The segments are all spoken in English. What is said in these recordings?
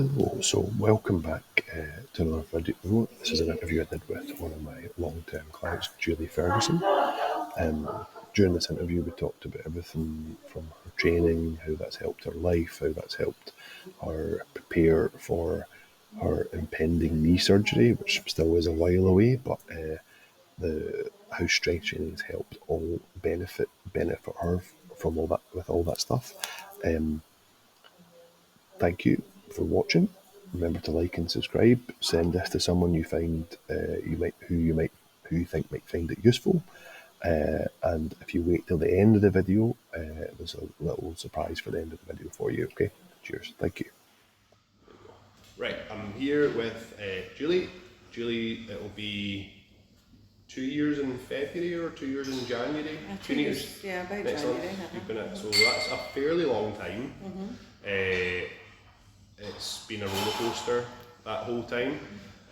Hello, so welcome back to another video. This is an interview I did with one of my long-term clients, Julie Ferguson. During this interview, we talked about everything from her training, how that's helped her life, how that's helped her prepare for her impending knee surgery, which still is a while away, but how strength training has helped all benefit her from all that with all that stuff. Thank you for watching. Remember to like and subscribe. Send this to someone you find who you think might find it useful. And if you wait till the end of the video, there's a little surprise for the end of the video for you. Okay. Cheers. Thank you. Right, I'm here with Julie. Julie, it'll be 2 years in February or 2 years in January. 2 years, yeah, about next January. month. You've been at, so that's a fairly long time. It's been a roller coaster that whole time,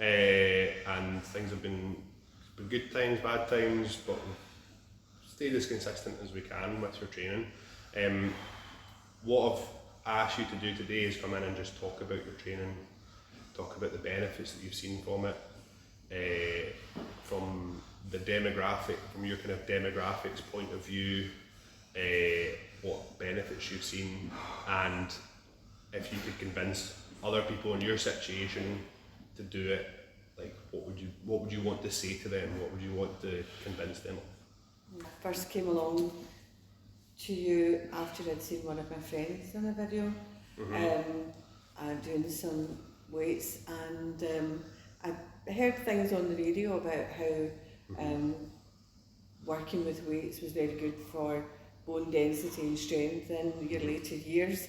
and things have been good times, bad times, but we've stayed as consistent as we can with your training. What I've asked you to do today is come in and just talk about your training, talk about the benefits that you've seen from it, from the demographic, from your kind of demographics point of view, what benefits you've seen, and if you could convince other people in your situation to do it, like what would you want to say to them? What would you want to convince them of? I first came along to you after I'd seen one of my friends in a video, doing some weights, and I heard things on the radio about how working with weights was very good for bone density and strength in your later years,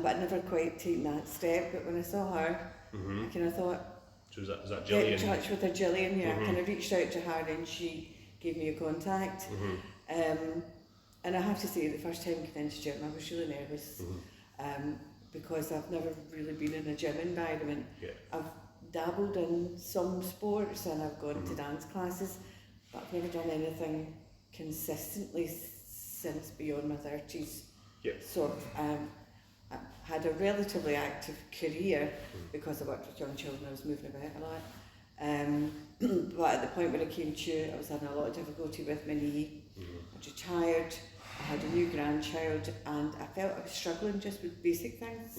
but I'd never quite taken that step. But when I saw her, I kind of thought, so is that get Gillian? in touch with her, Gillian. Yeah, I kind of reached out to her and she gave me a contact. And I have to say, the first time I came into the gym, I was really nervous, because I've never really been in a gym environment. Yeah. I've dabbled in some sports and I've gone to dance classes, but I've never done anything consistently since beyond my 30s. Yeah. So I had a relatively active career because I worked with young children. I was moving about a lot. But at the point when I came to you, I was having a lot of difficulty with my knee. I'd retired, I had a new grandchild, and I felt I was struggling just with basic things.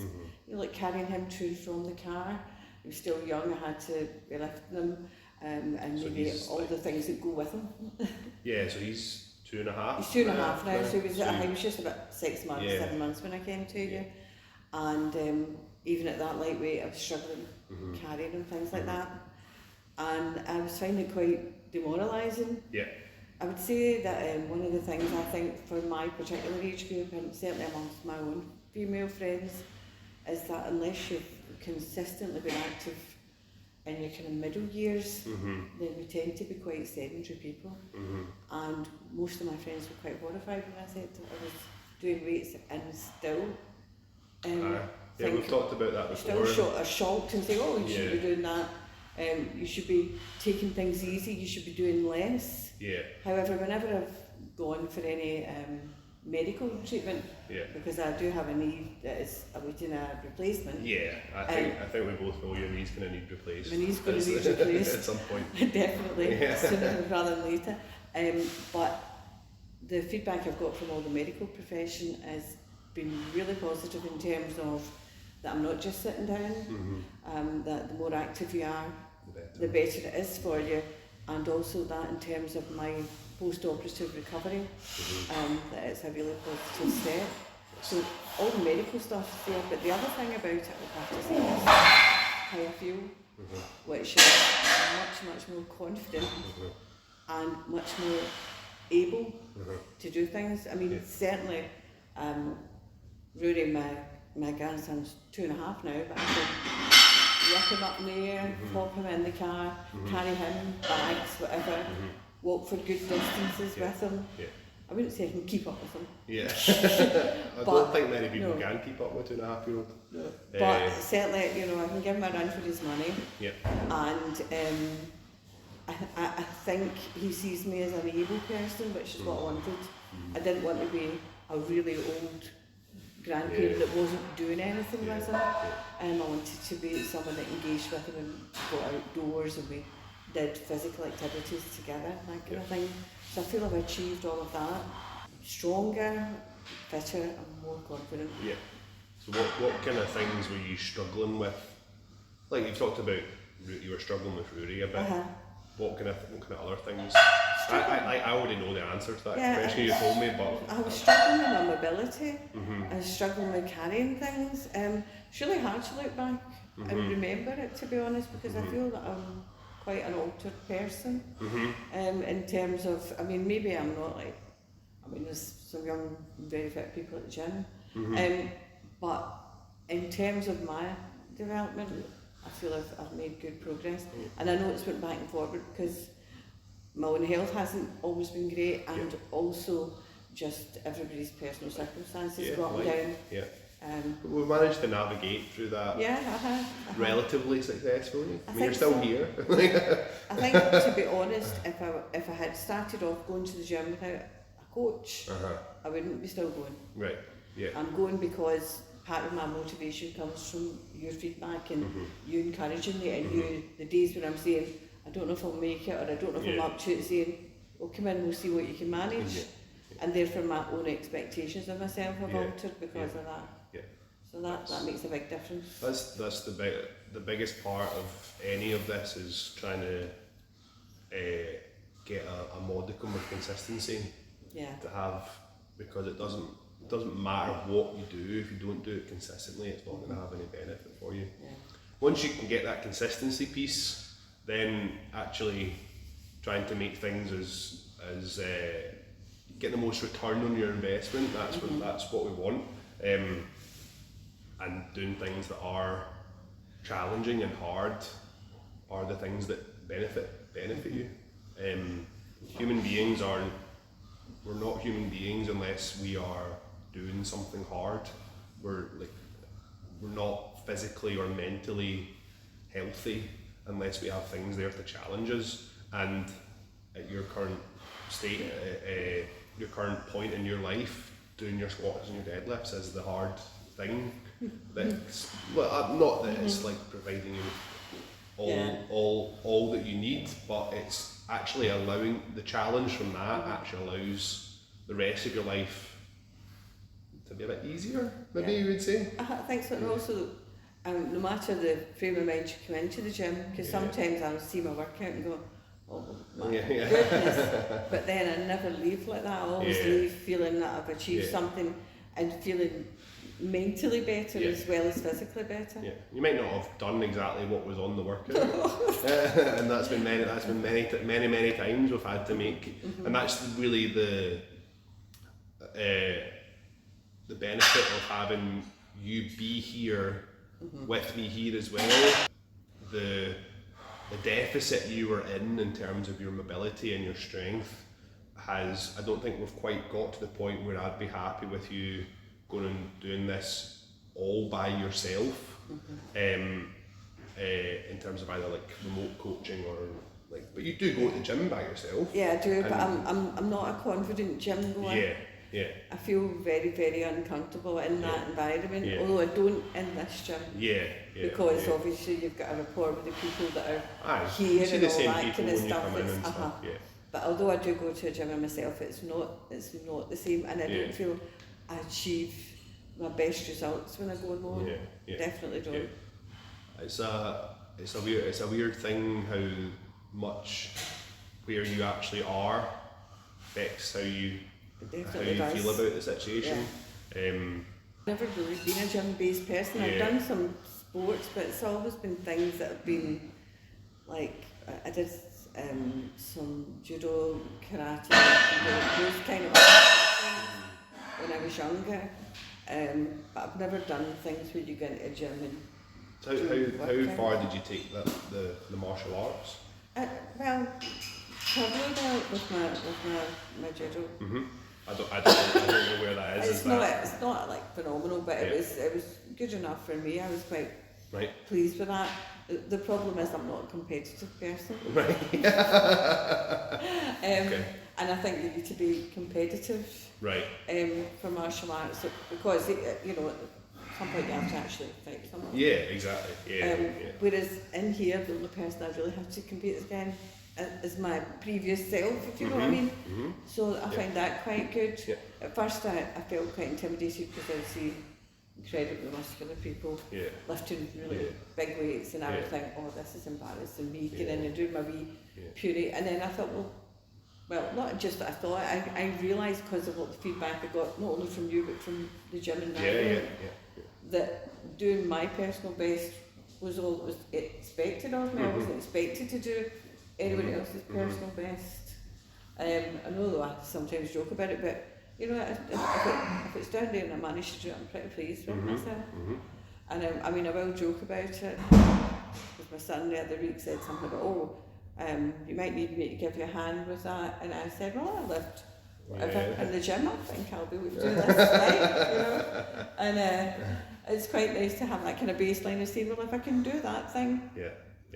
You know, like carrying him to and from the car. He was still young, I had to be lifting him, and So maybe all the things that go with him. Yeah, so he's 2.5. He's 2.5 now, so he was just about 6 months, Yeah. 7 months when I came to you. And even at that lightweight, I was struggling carrying and things like that. And I was finding it quite demoralising. Yeah. I would say that one of the things I think for my particular age group, and certainly amongst my own female friends, is that unless you've consistently been active in your kind of middle years, then we tend to be quite sedentary people. And most of my friends were quite horrified when I said that I was doing weights and still Yeah, we've talked about that before. still are shocked and say, oh, you should Yeah. be doing that. You should be taking things easy, you should be doing less. Yeah. However, whenever I've gone for any medical treatment, Yeah. because I do have a knee that is awaiting a replacement, Yeah, I think we both know your knee's going to need replaced. my knee's going to need replaced. At some point. Definitely, Yeah. sooner rather than later. But the feedback I've got from all the medical profession has been really positive in terms of that I'm not just sitting down, that the more active you are, the better it is for you, and also that in terms of my post-operative recovery, that it's a really positive step. So all the medical stuff is there, but the other thing about it, I have to say, is how I feel, which is much more confident and much more able to do things. I mean, certainly, Rory, my grandson's 2.5 now, but I can whip him up in the air, pop him in the car, carry him, bags, whatever, walk for good distances with him. Yeah. I wouldn't say I can keep up with him. Yeah. I But, don't think many people no. can keep up with a 2.5-year-old. No. But certainly, you know, I can give him a run for his money. Yeah. And I think he sees me as an able person, which is what I wanted. I didn't want to be a really old grandparent Yeah. that wasn't doing anything Yeah. with him. I wanted to be someone that engaged with him and got outdoors and we did physical activities together, that kind of thing. So I feel I've achieved all of that. Stronger, fitter and more confident. Yeah. So what kind of things were you struggling with? Like you've talked about, you were struggling with Rory a bit. What kind of other things? I already know the answer to that question you told me, but I was struggling with my mobility. I was struggling with carrying things. It's really hard to look back and remember it, to be honest, because I feel that I'm quite an altered person. In terms of, I mean, maybe I'm not like, I mean, there's some young, very fit people at the gym, but in terms of my development, I feel I've made good progress, and I know it's went back and forward because my own health hasn't always been great, and also just everybody's personal circumstances go up and down. Yeah. But we've managed to navigate through that relatively successfully. I mean, you're still here. I think, to be honest, if I had started off going to the gym without a coach, I wouldn't be still going. Right. Yeah. I'm going because part of my motivation comes from your feedback and you encouraging me, and you, the days when I'm saying, I don't know if I'll make it, or I don't know if I'm up to it, saying, well, come in, we'll see what you can manage. And therefore my own expectations of myself have altered because of that. Yeah. So that makes a big difference. That's the biggest part of any of this is trying to get a modicum of consistency to have, because it doesn't matter what you do, if you don't do it consistently, it's not going to have any benefit for you. Once you can get that consistency piece, then actually trying to make things as get the most return on your investment, that's what we want. And doing things that are challenging and hard are the things that benefit you. Human beings we're not human beings unless we are doing something hard. We're not physically or mentally healthy unless we have things there to challenge us. And at your current state, your current point in your life, doing your squats and your deadlifts is the hard thing. That's not that it's like providing you all that you need, but it's actually allowing the challenge from that actually allows the rest of your life to be a bit easier, maybe you would say. I think so, and also no matter the frame of mind you come into the gym, because sometimes I'll see my workout and go, oh my goodness, but then I never leave like that. I always leave feeling that I've achieved something and feeling mentally better as well as physically better. Yeah, you might not have done exactly what was on the workout, and that's been many times we've had to make, and that's really the benefit of having you be here with me here as well. The deficit you were in terms of your mobility and your strength I don't think we've quite got to the point where I'd be happy with you going and doing this all by yourself, in terms of either like remote coaching or like, but you do go to the gym by yourself. Yeah, I do, but I'm not a confident gym goer. Yeah. I feel very, very uncomfortable in that environment, although I don't in this gym. Because obviously you've got a rapport with the people that are here and all that kind of stuff. But although I do go to a gym myself, it's not the same, and I don't feel I achieve my best results when I go alone. Definitely don't. It's a weird thing how much where you actually are affects how you feel about the situation. Never really been a gym-based person. I've done some sports, but it's always been things that have been like, I did some judo, karate, those kind of things when I was younger. But I've never done things where you go into a gym and how far did you take the martial arts? Well, probably about with my judo. I don't know where that is. It's not like phenomenal, but it was good enough for me. I was quite pleased with that. The problem is I'm not a competitive person. Right. Okay. And I think you need to be competitive Right. for martial arts because, you know, at some point you have to actually fight someone. Yeah, exactly. Yeah. Whereas in here, the only person I really have to compete against is my previous self, if you know what I mean. Mm-hmm. So I find that quite good. Yeah. At first I felt quite intimidated because I see incredibly muscular people lifting really big weights, and I would think, oh, this is embarrassing, me getting in and doing my wee puree. And then I thought, well, not just that I thought, I realised because of all the feedback I got, not only from you but from the gym environment, that doing my personal best was all that was expected of me. I wasn't expected to do anyone else's personal best. I know though I sometimes joke about it, but you know, if it's down there and I manage to do it, I'm pretty pleased with myself. And I mean, I will joke about it. Because my son the other week said something about, you might need me to give you a hand with that. And I said, well, I lift whatever in the gym. I think I'll be able to do this, right? You know? And it's quite nice to have that kind of baseline of saying, well, if I can do that thing,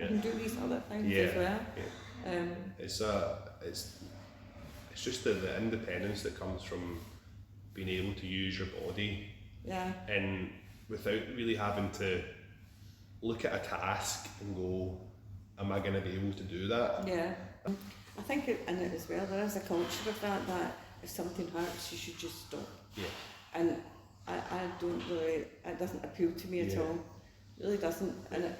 I can do these other things as well. It's just the independence that comes from being able to use your body, and without really having to look at a task and go, am I going to be able to do that? Yeah, I think in it as well, there is a culture of that if something hurts, you should just stop. Yeah. And I don't really, it doesn't appeal to me at all. It really doesn't. And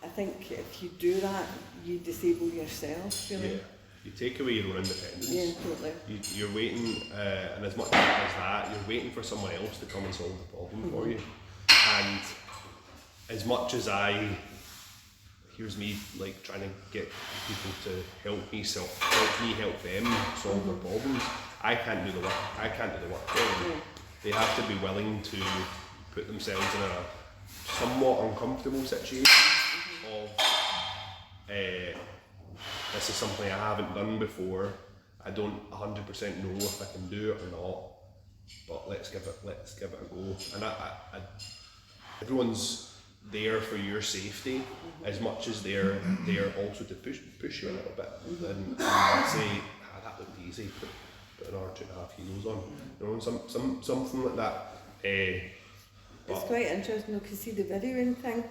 I think if you do that, you disable yourself, really. Yeah. You take away your own independence. Yeah, totally. You're waiting, and as much as that, you're waiting for someone else to come and solve the problem for you. And as much as here's me like trying to get people to help me help them solve their problems. I can't do the work. I can't do the work for them. They have to be willing to put themselves in a somewhat uncomfortable situation of this is something I haven't done before. I don't 100% know if I can do it or not, but let's give it a go. And everyone's there for your safety as much as they're there also to push you a little bit and say, that looked easy, put an hour, 2.5 kilos on, you know, something like that. It's quite interesting though, because see the videoing thing,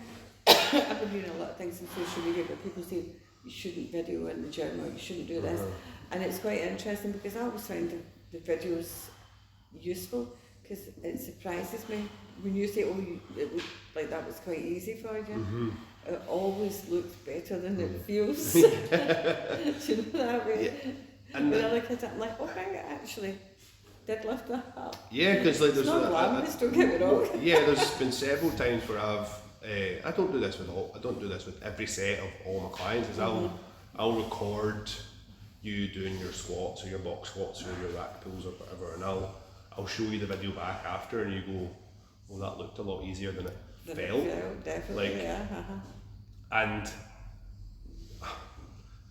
I've been doing a lot of things on social media where people say you shouldn't video in the gym or you shouldn't do this, and it's quite interesting because I always find the videos useful because it surprises me when you say, it looked like that was quite easy for you. It always looks better than it feels. Do you know that way? And when I look at it, I'm like, okay, I actually did lift that up. Yeah, because like there's not glamorous, don't get me wrong. Yeah, there's been several times where I don't do this with every set of all my clients. Is I'll record you doing your squats or your box squats or your rack pulls or whatever, and I'll show you the video back after, and you go, well, that looked a lot easier than it felt. Definitely, like, and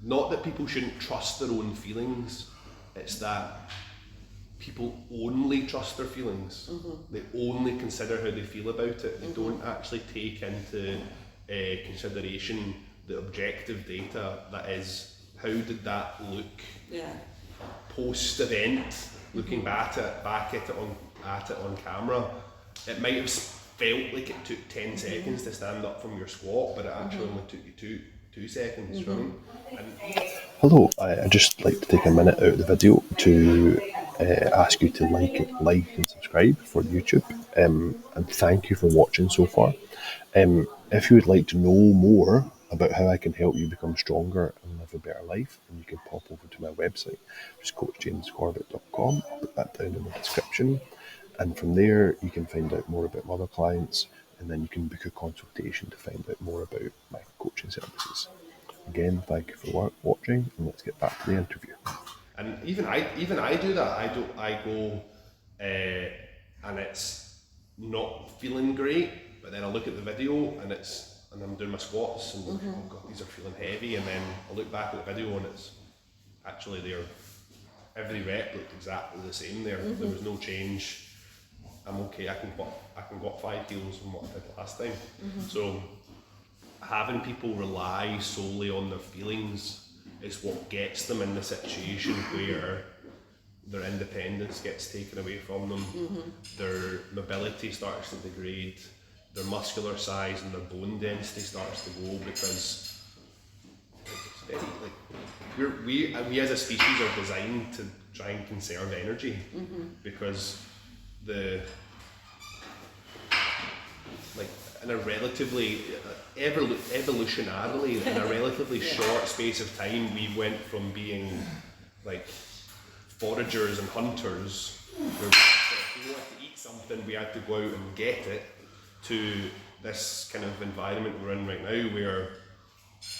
not that people shouldn't trust their own feelings, it's that people only trust their feelings. They only consider how they feel about it. They don't actually take into consideration the objective data that is, how did that look post-event, looking back at it on camera. It might have felt like it took 10 seconds to stand up from your squat, but it actually only took you two seconds. You know what I mean? Hello, I'd just like to take a minute out of the video to ask you to like and subscribe for YouTube, and thank you for watching so far. If you would like to know more about how I can help you become stronger and live a better life, then you can pop over to my website, which is coachjamescorbett.com. I'll put that down in the description, and from there you can find out more about my other clients, and then you can book a consultation to find out more about my coaching services. Again, thank you for watching, and let's get back to the interview. And even I do that. I go and it's not feeling great, but then I look at the video and I'm doing my squats and oh god, these are feeling heavy, and then I look back at the video and it's actually every rep looked exactly the same there. There was no change. I'm okay. I can go up 5 kilos from what I did last time. So having people rely solely on their feelings is what gets them in the situation where their independence gets taken away from them, their mobility starts to degrade, their muscular size and their bone density starts to go, because we as a species are designed to try and conserve energy, because in a relatively evolutionarily in a relatively short space of time, we went from being like foragers and hunters, where if we wanted to eat something we had to go out and get it, to this kind of environment we're in right now, where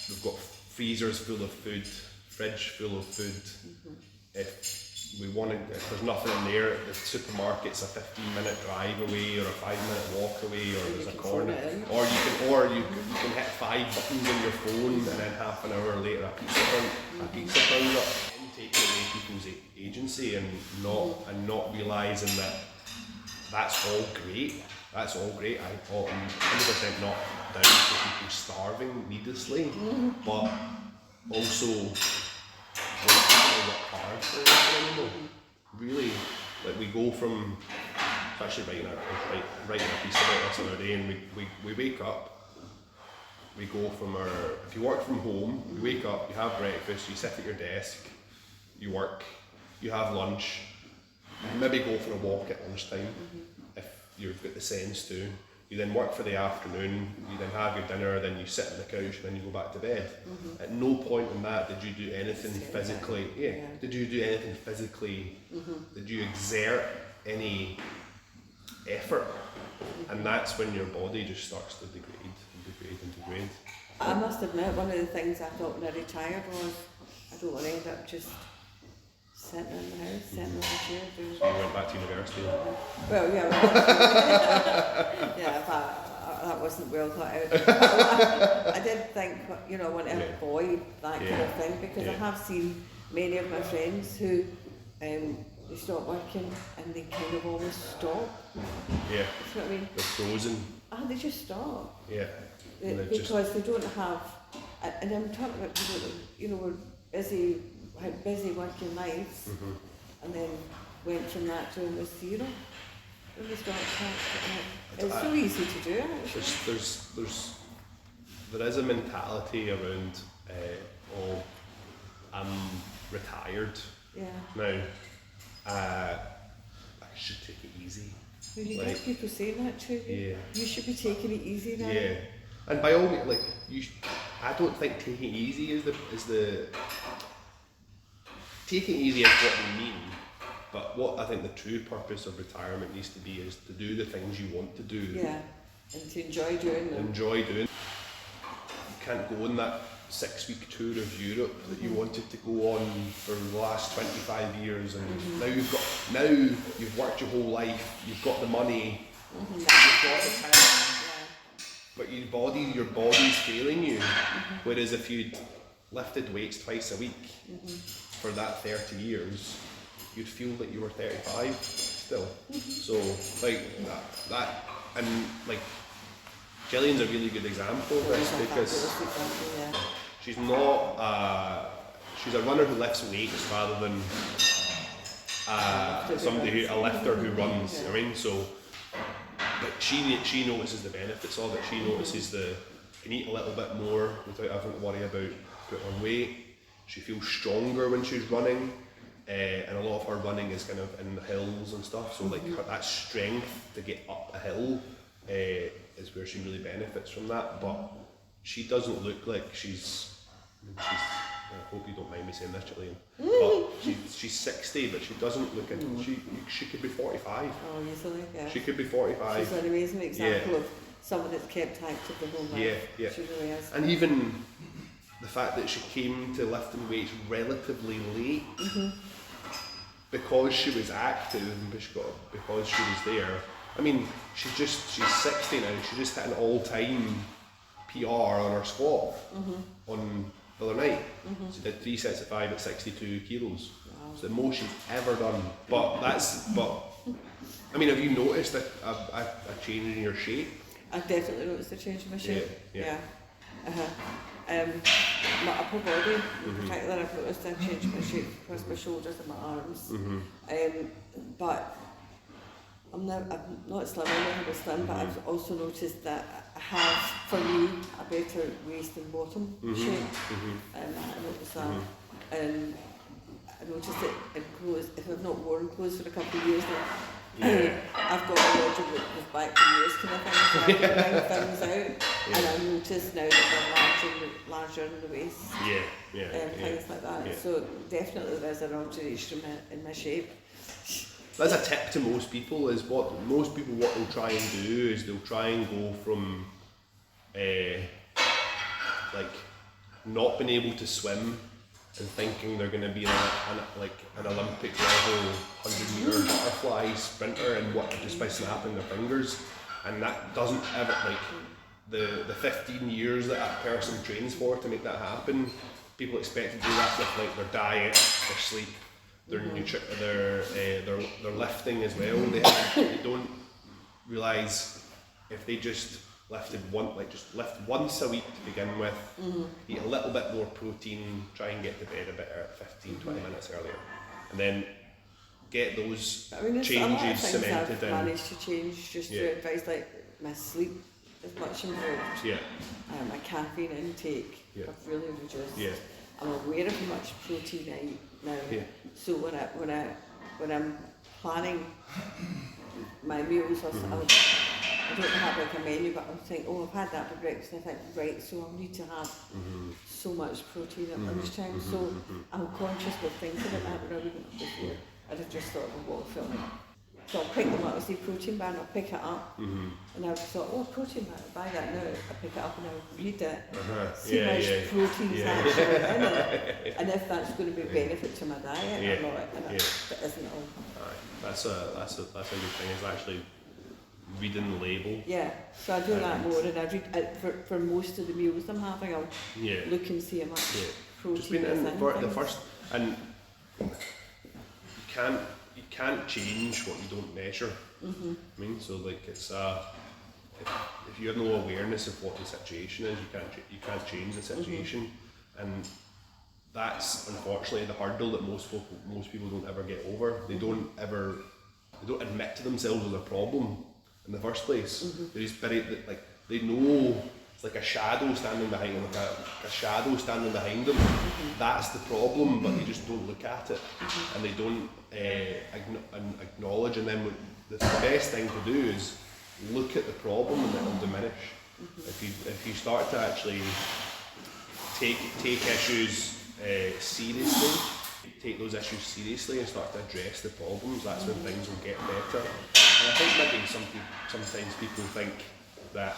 we've got freezers full of food, fridge full of food. If there's nothing in there, the supermarket's a 15-minute drive away, or a 5-minute walk away, or there's a corner, or you can hit 5 buttons on your phone, and then half an hour later a pizza turns up, and taking away people's agency, and not realising that that's all great. That's all great. I'm 100% not down for people starving needlessly, but also when people work hard for it anymore. Really, like we go from, especially writing a piece about this the other day, and we wake up, we go from if you work from home, you wake up, you have breakfast, you sit at your desk, you work, you have lunch, you maybe go for a walk at lunchtime, if you've got the sense to. You then work for the afternoon, you then have your dinner, then you sit on the couch, and then you go back to bed. At no point in that did you do anything physically. Did you do anything physically? Did you exert any effort? And that's when your body just starts to degrade. I must admit, one of the things I thought when I retired was, I don't want to end up just sitting in the house, sitting on the chair. So you went back to university? Well, that wasn't well thought out. I did think, I want to avoid that kind of thing, because I have seen many of my friends who they stop working and they kind of always stop. Yeah. You know what I mean? They're frozen. They just stop. Yeah. Because they don't have, and I'm talking about people that, were busy, had busy working lives, and then went from that to almost zero. It's so easy to do. There is a mentality around, I'm retired now. I should take it easy. When you get people saying that to you, you should be taking it easy now. Yeah, and by all means, I don't think taking it easy is the taking it easy is what we mean. But what I think the true purpose of retirement needs to be is to do the things you want to do. Yeah, and to enjoy doing them. You can't go on that 6-week tour of Europe that you wanted to go on for the last 25 years, and now you've worked your whole life, you've got the money, you've got the time, but your body's failing you. Whereas if you'd lifted weights twice a week for that 30 years, you'd feel that you were 35 still. So that and Gillian's a really good example of this, because she's not she's a runner who lifts weights rather than a lifter who runs. I mean, so but she notices the benefits of it. She notices can eat a little bit more without having to worry about putting on weight. She feels stronger when she's running. And a lot of her running is kind of in the hills and stuff, so that strength to get up a hill is where she really benefits from that. But she doesn't look like I hope you don't mind me saying this, Gillian, but she's 60, but she doesn't look she could be 45. Oh, easily, yeah. She could be 45. She's an amazing example of someone that's kept active the whole life. Yeah. She really is. And even the fact that she came to lifting weights relatively late, because she was active and because she was there. I mean, she's 60 now. She just hit an all-time PR on her squat on the other night. She did 3 sets of 5 at 62 kilos. Wow. It's the most she's ever done. But I mean, have you noticed a change in your shape? I've definitely noticed a change in my shape. Yeah. My upper body, in particular, I've noticed I changed my shape across my shoulders and my arms. But I'm not slim, I know how to slim, but I've also noticed that I have, for me, a better waist and bottom shape. I noticed that. And I noticed it in clothes, if I've not worn clothes for a couple of years now, I've got a wardrobe that goes back to years kind of thing, so I can bring things out. And I notice now that they're larger in the waist. Things like that. So definitely there's an alteration in my shape. That's a tip to most people, is what they'll try and do is they'll try and go from like not being able to swim and thinking they're going to be an Olympic level 100-meter butterfly sprinter, and just by snapping their fingers, and that doesn't ever, like the 15 years that a person trains for to make that happen, people expect to do that with like their diet, their sleep, their their lifting as well. They don't realise if they just lift once a week to begin with, eat a little bit more protein, try and get to bed a bit 15-20 minutes earlier, and then get those changes cemented in. I've managed to change just through advice, like my sleep is much improved. My caffeine intake I've really reduced. I'm aware of how much protein I eat now. So when I'm planning my meals, I don't have like a menu, but I think, I've had that for breakfast, and I think, right, so I'll need to have so much protein at lunchtime. So I'm conscious of thinking about that, but I wouldn't have before. I'd have just thought, what I felt like. So I'll pick them up, I see protein bar, and I'll pick it up. And I've thought, protein bar, I'll buy that now. I pick it up and I'll read it, see how much protein's actually in it, and if that's going to be benefit to my diet or not, and it isn't all. That's a good thing, is actually reading the label. So I do that more, and I read for most of the meals I'm having. I'll look and see how much protein is in the first, and you can't change what you don't measure. I mean, so like it's if you have no awareness of what the situation is, you can't change the situation, and that's unfortunately the hurdle that most people don't ever get over. They don't admit to themselves as a problem in the first place. They just they know it's like a shadow standing behind them, like a shadow standing behind them. That's the problem, but they just don't look at it, and they don't acknowledge. And then the best thing to do is look at the problem, and it will diminish. If you start to actually take issues seriously, take those issues seriously and start to address the problems, that's when things will get better. And I think maybe sometimes people think that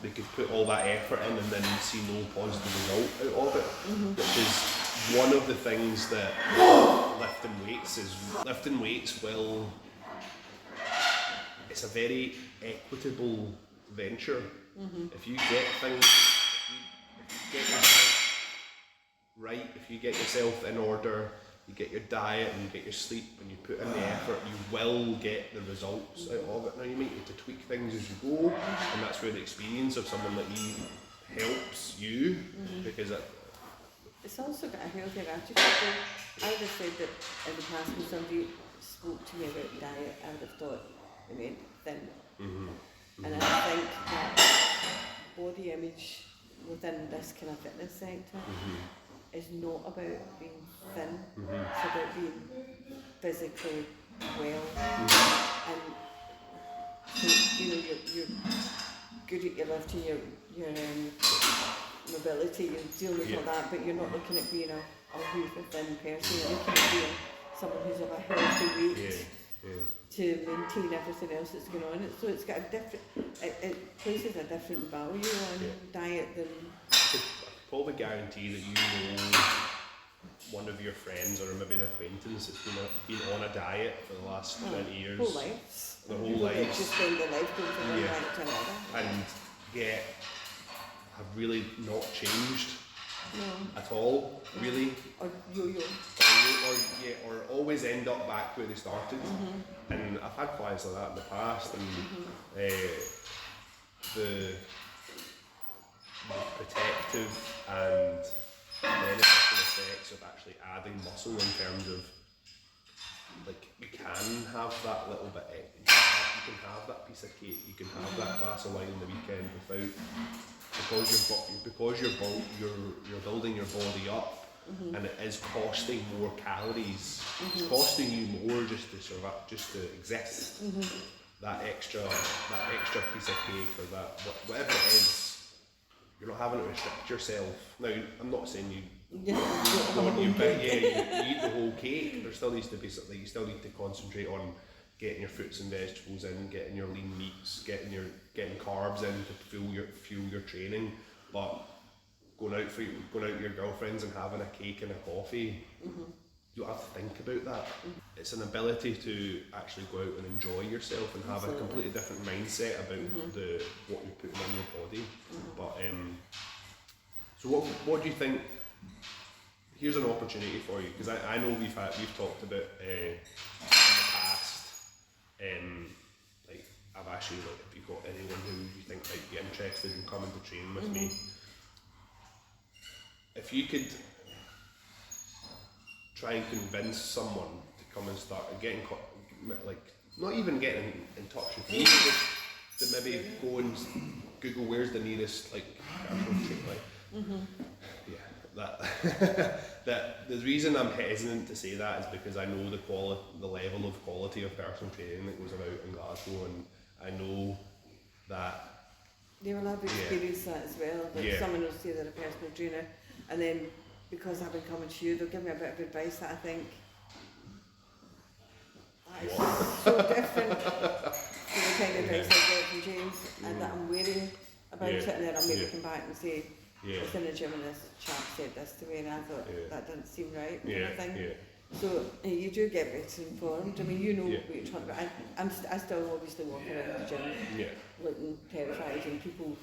they could put all that effort in and then see no positive result out of it, which is one of the things that lifting weights it's a very equitable venture. If you get things, if you get yourself right, if you get yourself in order, you get your diet and you get your sleep and you put in the effort, you will get the results out of it. Now you might need to tweak things as you go, and that's where the experience of someone like you helps you, because it's also got a healthier attitude. I would have said that in the past when somebody spoke to me about diet, I would have thought they meant thin. And I think that body image within this kind of fitness sector is not about being thin, it's about being physically well. And so, you're good at your lifting, your mobility, you're dealing with all that, but you're not looking at being a hoover thin person, you're looking at being someone who's of a healthy weight to maintain everything else that's going on. So it's got a different, it places a different value on diet than... Probably guarantee that you know one of your friends or maybe an acquaintance that's been on a diet for the last 20 years. Whole lives. Their whole lives. Just spend their life going from one diet to another. And yet have really not changed at all, really. Or yo-yo. Or always end up back where they started. And I've had clients like that in the past, and protective and beneficial effects of actually adding muscle in terms of, like, you can have that little bit, you can have that piece of cake, you can have that glass of wine on the weekend without, because you're building your body up, and it is costing more calories. It's costing you more just to survive, just to exist. That extra piece of cake or that whatever it is, you're not having to restrict yourself. Now, I'm not saying you eat the whole cake. There still needs to be something. You still need to concentrate on getting your fruits and vegetables in, getting your lean meats, getting carbs in to fuel your training. But going out with your girlfriends and having a cake and a coffee, you don't have to think about that. It's an ability to actually go out and enjoy yourself and have a completely different mindset about what you're putting in your body. But so what do you think? Here's an opportunity for you, because I know we've talked about in the past. Like, I've asked you, like, if you've got anyone who you think might be interested in coming to train with me. If you could try and convince someone to come and start getting, like, not even getting in touch with me, just to maybe go and Google where's the nearest, like, personal trainer. That the reason I'm hesitant to say that is because I know the level of quality of personal training that goes about in Glasgow, and I know that they will have experienced that as well. That someone will say they're a personal trainer, and then because I've been coming to you, they'll give me a bit of advice that I think that is so different to the kind of advice I get from James, and that I'm wary about it, and then I'll maybe come back and say, I was in the gym and this chap said this to me, and I thought that didn't seem right, kind of thing. So you do get better informed. I mean, you know what you're talking about. I still obviously walk around the gym looking terrified, and people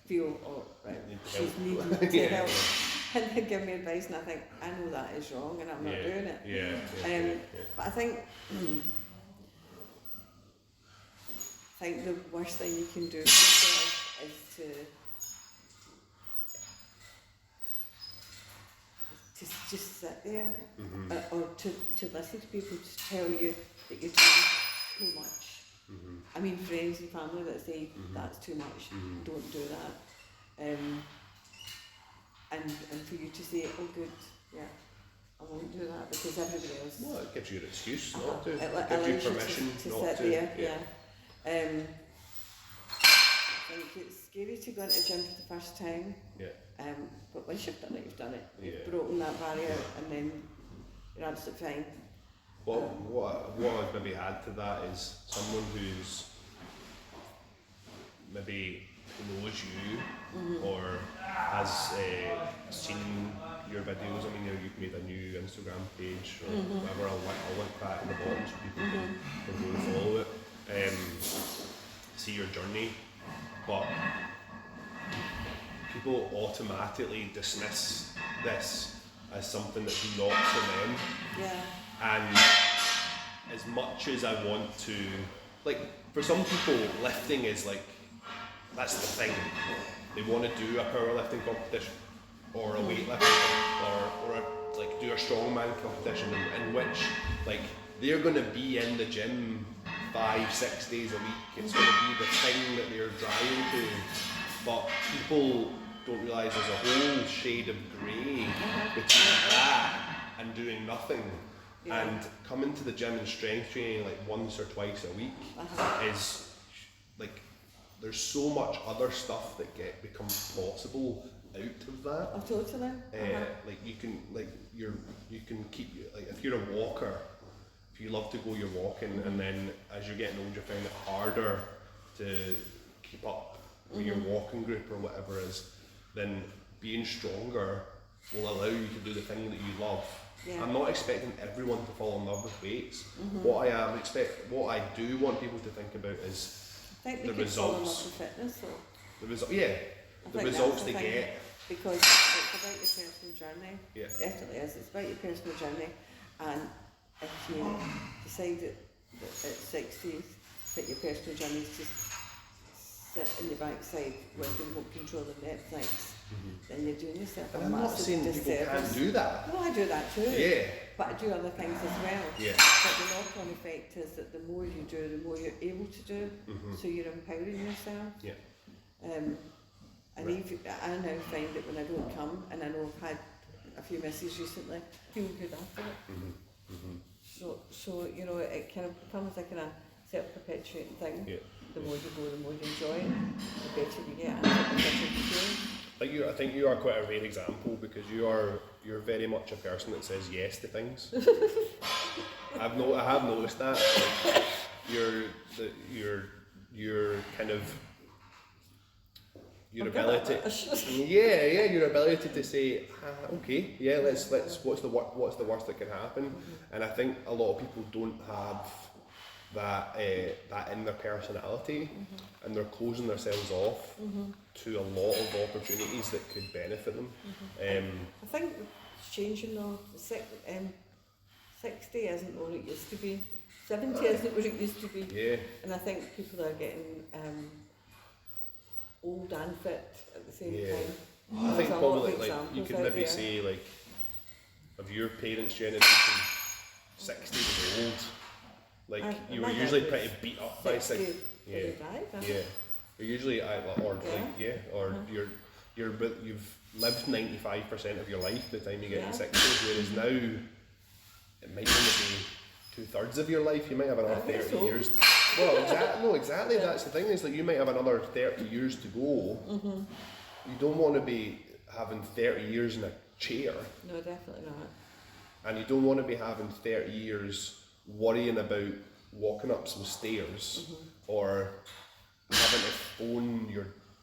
feel, oh, right, she's needing to help, and they give me advice, and I think, I know that is wrong, and I'm not doing it. But I think the worst thing you can do for yourself is to just sit there, or to listen to people to tell you that you're doing too much. I mean, friends and family that say that's too much, don't do that. And for you to say, oh good, I won't do that because everybody else. Well, it gives you an excuse not to. It gives you permission to not sit to. there. I think it's scary to go into a gym for the first time. But once you've done it, you've done it. You've broken that barrier, and then you're absolutely fine. What I'd maybe add to that is someone who's maybe knows you or has seen your videos. I mean, you've made a new Instagram page or whatever. I'll link that in the bottom so people can go and follow it. See your journey, but people automatically dismiss this as something that's not for them. And as much as I want to, like, for some people, lifting is like, that's the thing. They want to do a powerlifting competition or a weightlifting or like do a strongman competition in which, like, they're going to be in the gym 5-6 days a week. It's going to be the thing that they're driving to. But people don't realise there's a whole shade of grey between that and doing nothing. And coming to the gym and strength training like once or twice a week is like, there's so much other stuff that becomes possible out of that. Oh, totally. Like you can keep, like, if you're a walker, if you love to go, you're walking, and then as you're getting older, you find it harder to keep up with your walking group or whatever it is, then being stronger will allow you to do the thing that you love. I'm not expecting everyone to fall in love with weights. What I do want people to think about is the results. Fall in love with fitness, the results they get. Because it's about your personal journey. Definitely is. It's about your personal journey, and if you decide that at 60 that your personal journey is just sit in the backside with remote control and Netflix, then you're doing yourself a And I'm not massive saying people can't disservice. do that. No, I do that too. Yeah. But I do other things as well. Yeah. But the knock-on effect is that the more you do, the more you're able to do. So you're empowering yourself. Yeah. And Right. even, I now find that when I don't come, and I know I've had a few misses recently, I feel good after it. So you know, it kind of becomes a kind of self-perpetuating thing. Yeah. The more you go, the more you enjoy it, the better you get at it, the better you feel. I think you are quite a rare example because you're very much a person that says yes to things. I have noticed that. Like, your kind of your I'm good ability. at that. Your ability to say, okay, yeah, let's what's the worst that can happen, and I think a lot of people don't have that in their personality, and they're closing themselves off to a lot of opportunities that could benefit them. I think it's changing though. 60 isn't what it used to be. 70 isn't what it used to be. Yeah. And I think people are getting old and fit at the same Yeah. time. I think There's a lot of probably like examples you could out maybe there. say like of your parents' generation, 60 was old. Like you were my usually dad pretty was beat up by 60. 60 Yeah. when he died, huh? Yeah. You're usually you've lived 95% of your life by the time you get Yeah. to 60, whereas now it might only be 2/3 of your life. You might have another I think 30 so. years. Well, exactly. That's the thing. Is like you might have another 30 years to go. You don't want to be having 30 years in a chair, No, definitely not. and you don't want to be having 30 years worrying about walking up some stairs or having to phone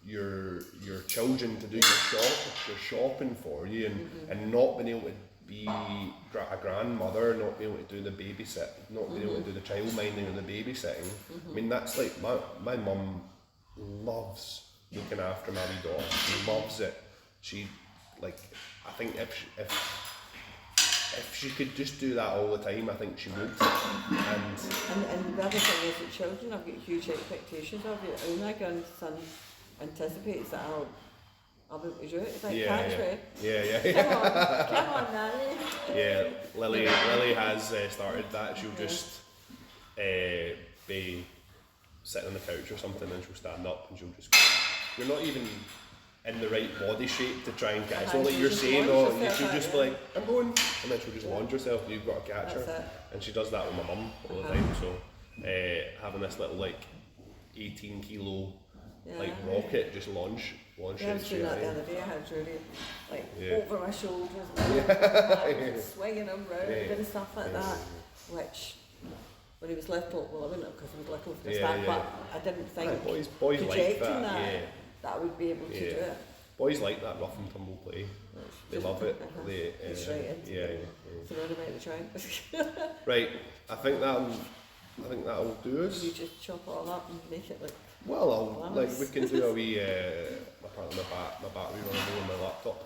your children to do your shopping for you, and not being able to be a grandmother, not being able to do the babysit, not being able to do the child minding and the babysitting. I mean, that's like my mum loves looking after my wee daughter. She loves it. She like, I think if she could just do that all the time, I think she would. And the other thing is that children have got huge expectations of you. I mean, my grandson anticipates that I'll be able to do it. It's like, catch me. Yeah. Come on, Nanny. Yeah, Lily has started that. She'll just be sitting on the couch or something, and she'll stand up and she'll just go. You're not even in the right body shape to try and catch. It's not like you're saying, she'll just be like, I'm going, and then she'll just launch herself and you've got to catch That's her. it. And she does that with my mum all the time. So having this little like 18 kilo like rocket just launch Yeah, I it was doing straight that the away. other day. I had Julie like Yeah. over my shoulders, and swinging him round and stuff like that. Which, when he was little, well, I wouldn't have because he was little for the start, but I didn't think Boys like projecting that. that I would be able to do it. Boys like that rough and tumble play. They love it. They, It's right into yeah. throw him out the trunk. Right. I think that'll do us. You just chop it all up and make it look. Well, we can do a wee apparently my battery running low on my laptop.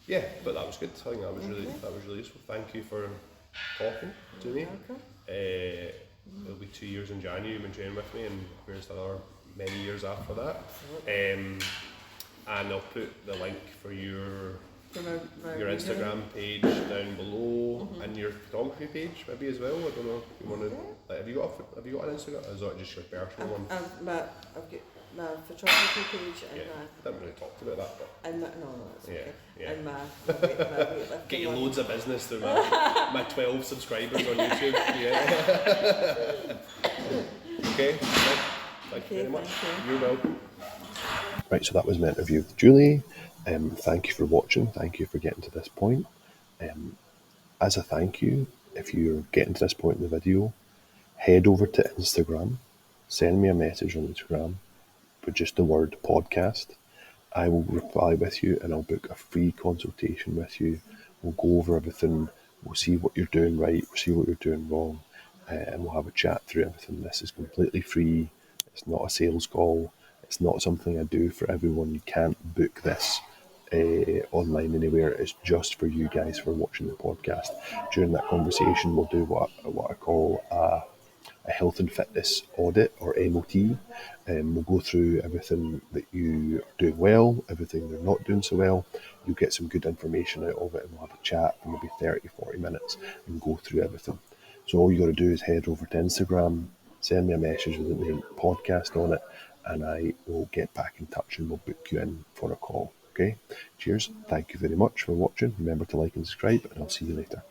Yeah, but that was good. I think that was really useful. Thank you for talking to me. It'll be 2 years in January you've been training with me, and there's another many years after that. And I'll put the link for your Instagram page down below, and your photography page maybe as well. I don't know if you want to. Like, have you got an Instagram? Or is that just your personal one? I've got my photography page and I haven't really talked about that, but no, it's okay. Yeah. And my weightlifting get you one. loads of business through my 12 subscribers on YouTube. Yeah. Okay. Thank you very much. Thank you. You're welcome. Right, so that was my interview with Julie. Thank you for watching. Thank you for getting to this point. As a thank you, if you're getting to this point in the video, head over to Instagram, send me a message on Instagram with just the word podcast. I will reply with you and I'll book a free consultation with you. We'll go over everything. We'll see what you're doing right. We'll see what you're doing wrong. And we'll have a chat through everything. This is completely free. It's not a sales call. It's not something I do for everyone. You can't book this online anywhere. It's just for you guys for watching the podcast. During that conversation, we'll do what I call a a health and fitness audit or MOT. We'll go through everything that you are doing well, everything you're not doing so well. You'll get some good information out of it, and we'll have a chat for maybe 30-40 minutes and go through everything. So all you got to do is head over to Instagram, send me a message with the name podcast on it, and I will get back in touch and we'll book you in for a call. Okay? Cheers. Thank you very much for watching. Remember to like and subscribe, and I'll see you later.